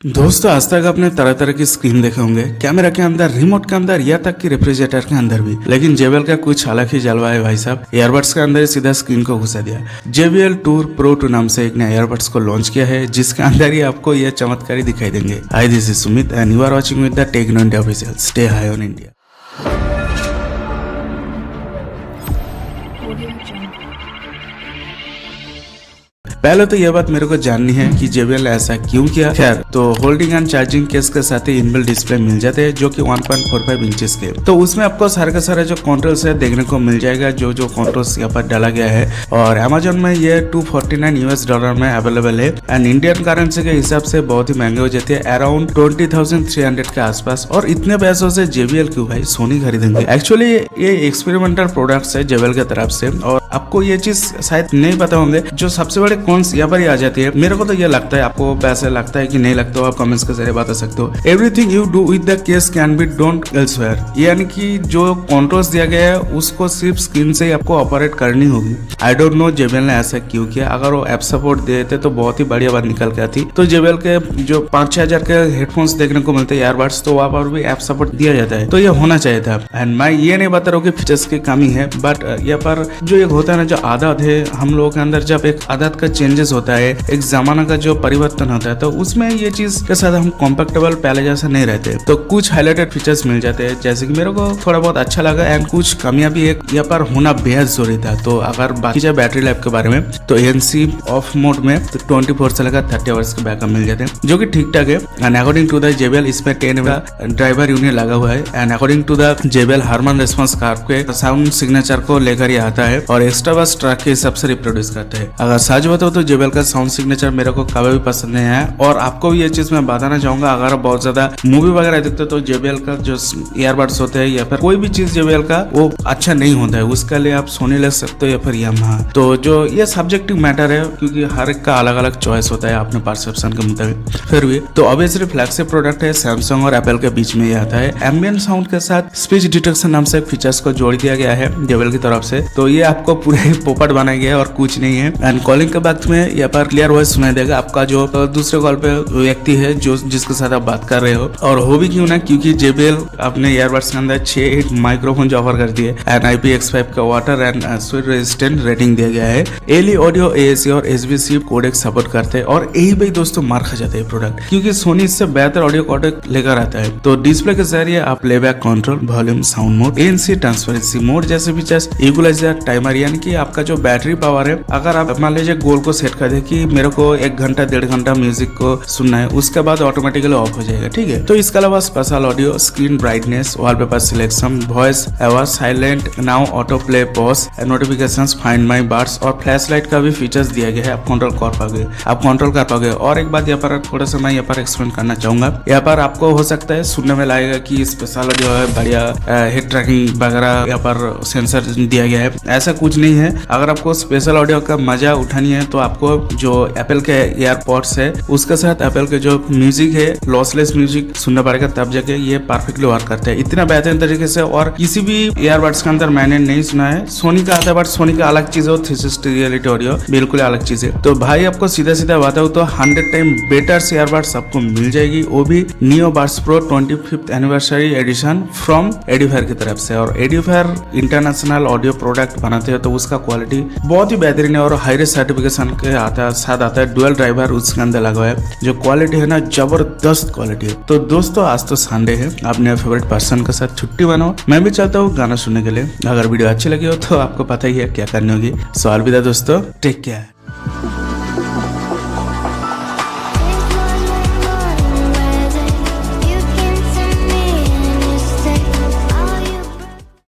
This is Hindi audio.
दोस्तों आज तक आपने तरह तरह की स्क्रीन देखे होंगे, कैमरा के अंदर, रिमोट के अंदर, या तक कि रेफ्रिजरेटर के अंदर भी। लेकिन JBL का कुछ अलग ही जलवा है भाई साहब। ईयरबड्स के अंदर ही सीधा स्क्रीन को घुसा दिया। JBL टूर प्रो 2 नाम से एक नया ईयरबड्स को लॉन्च किया है, जिसके अंदर ही आपको यह चमत्कारी दिखाई देंगे। Hi, this is Sumit and you are watching with the tech in India official. Stay high on India. पहले तो यह बात मेरे को जाननी है कि JBL ऐसा क्यों किया। खैर, तो होल्डिंग एंड चार्जिंग केस के साथ ही इनबिल्ट डिस्प्ले मिल जाते हैं, जो कि 1.45 इंचेस के। तो उसमें आपको सारे का सारा जो कंट्रोल्स है देखने को मिल जाएगा, जो कंट्रोल्स यहाँ पर डाला गया है। और Amazon में ये $249 में अवेलेबल है एंड इंडियन करेंसी के हिसाब से बहुत ही महंगे हो जाते हैं, अराउंड 20,300 के आसपास। और इतने पैसों से JBL क्यों भाई सोनी खरीदेंगे। एक्चुअली ये एक्सपेरिमेंटल प्रोडक्ट्स है JBL की तरफ से, और आपको ये चीज शायद नहीं पता होंगे। जो सबसे बड़े कॉन्स यहाँ पर ही आ जाती है। मेरे को तो ये लगता है, आपको वैसे लगता है कि नहीं लगता हो, आप कमेंट्स के जरिए बता सकते हो। Everything you do with the case can be don't elsewhere, यानी कि जो कंट्रोल्स दिया गया है उसको सिर्फ स्क्रीन से ही आपको ऑपरेट करनी होगी। आई डोंट नो JBL ने ऐसा क्यों किया। अगर वो ऐप सपोर्ट देते तो बहुत ही बढ़िया बात निकल के आती। तो JBL के जो 5-6 हजार के हेडफोन्स देखने को मिलते हैं ईयरबड्स, तो वहाँ पर भी ऐप सपोर्ट दिया जाता है। तो ये होना चाहिए था। एंड मैं ये नहीं बता रहा हूँ कि फीचर्स की कमी है, बट यहाँ पर जो एक होता है ना, जो आदत है हम लोगों के अंदर, जब एक आदत का चेंजेस होता है, एक जमाना का जो परिवर्तन होता है, तो उसमें ये चीज के साथ हम कंफर्टेबल पहले जैसा नहीं रहते। तो कुछ हाईलाइटेड फीचर्स मिल जाते हैं, जैसे कि मेरे को थोड़ा बहुत अच्छा लगा। एंड कुछ कमियां भी एक यहाँ पर होना बेहद जरूरी था। तो अगर बाकी जाए बैटरी लाइफ के बारे में, तो ANC ऑफ मोड में तो 24 से लेकर 30 आवर्स के बैकअप मिल जाते हैं, जो कि ठीक ठाक है। And according to the JBL इसमें 10 का ड्राइवर यूनिट लगा हुआ है। And according to the JBL Harman response curve के साउंड सिग्नेचर को लेकर ही आता है, और एक्स्ट्रा बस ट्रैक के हिसाब से रिप्रोड्यूस करते हैं। अगर सच बताओ तो JBL का साउंड सिग्नेचर मेरे को कभी भी पसंद नहीं है। और आपको भी ये चीज मैं बताना चाहूंगा, अगर आप बहुत ज्यादा मूवी वगैरह देखते हो तो JBL का जो ईयरबड्स होते हैं या फिर कोई भी चीज JBL का, वो अच्छा नहीं होता है। उसके लिए आप सोनी ले सकते हो या फिर यामाहा। तो जो ये सब्जेक्टिव मैटर है, क्योंकि हर एक का अलग अलग चॉइस होता है अपने परसेप्शन के मुताबिक। फिर भी तो ऑब्वियसली फ्लैगशिप प्रोडक्ट है, सैमसंग और एप्पल के बीच में ये आता है। एम्बिएंट साउंड के साथ स्पीच डिटेक्शन नाम से फीचर्स को जोड़ दिया गया है JBL की तरफ से। तो ये आपको पूरे पोपट बनाया गया है और कुछ नहीं है। एंड कॉलिंग के वक्त में यहाँ पर क्लियर वॉइस सुनाई देगा आपका जो दूसरे कॉल पे व्यक्ति है, जो जिसके साथ आप बात कर रहे हो। और हो भी क्यों ना, क्योंकि JBL अपने ईयरबड्स के अंदर 6 माइक्रोफोन जो ऑफर करती है, एंड IPX5 का water and sweet resistant rating दिया गया है। ALE ऑडियो, AAC और SBC कोडेक सपोर्ट करते हैं। और यही भाई दोस्तों मार खा जाते हैं प्रोडक्ट, क्योंकि सोनी इससे बेहतर ऑडियो कोडेक लेकर आता है। तो डिस्प्ले के जरिए आप playback control, volume, sound mode, ANC, transparency mode जैसे फीचर्स, इक्वलाइजर, टाइमर, यानी कि आपका जो बैटरी पावर है, अगर आप मान लीजिए गोल को सेट कर दे कि मेरे को 1 घंटा 1.5 घंटा म्यूजिक को सुनना है, उसके बाद ऑटोमेटिकली ऑफ हो जाएगा, ठीक है। तो इसके अलावा special audio, screen brightness, wallpaper selection, voice आवाज, silent now, auto play, pause, notifications, find my birds और फ्लैश लाइट का भी फीचर्स दिया गया है। आप कंट्रोल कर पाओगे। और एक बात यहाँ पर थोड़ा सा मैं यहाँ पर एक्सप्लेन करना चाहूंगा। यहाँ पर आपको हो सकता है सुनने में लगेगा कि स्पेशल ऑडियो है, बढ़िया हेड ट्रैकिंग वगैरह यहाँ पर सेंसर दिया गया है। ऐसा कुछ नहीं है। अगर आपको स्पेशल ऑडियो का मजा उठानी है, तो आपको जो एप्पल के एयरपॉड्स है, उसके साथ एप्पल के जो म्यूजिक है, लॉसलेस म्यूजिक सुनना पड़ेगा, तब जाके ये परफेक्टली वर्क करते हैं इतना बेहतरीन तरीके से। और किसी भी ईयरबड्स के अंदर मैंने नहीं सुना है। सोनी का आता है, बट सोनी का अलग चीज है, 360 रियलिटी ऑडियो बिल्कुल अलग चीज है। तो भाई आपको सीधा सीधा बताऊं तो 100 टाइम बेटर ईयरबड्स आपको मिल जाएगी, वो भी neo buds pro 25th anniversary edition from edifier की तरफ से। और एडिफायर इंटरनेशनल ऑडियो प्रोडक्ट बनाते हैं, तो उसका क्वालिटी बहुत ही बेहतरीन है और हाई सर्टिफिकेशन के साथ आता है। डुअल ड्राइवर उसके अंदर लगा है, जो क्वालिटी है ना, जबरदस्त क्वालिटी है। तो दोस्तों आज तो संडे है, अपने फेवरेट पर्सन के साथ छुट्टी बनाओ। मैं भी चाहता हूँ गाना सुनने के लिए। अगर वीडियो अच्छी लगी हो तो आपको पता ही है क्या करनी होगी। सो अलविदा दोस्तों, टेक केयर।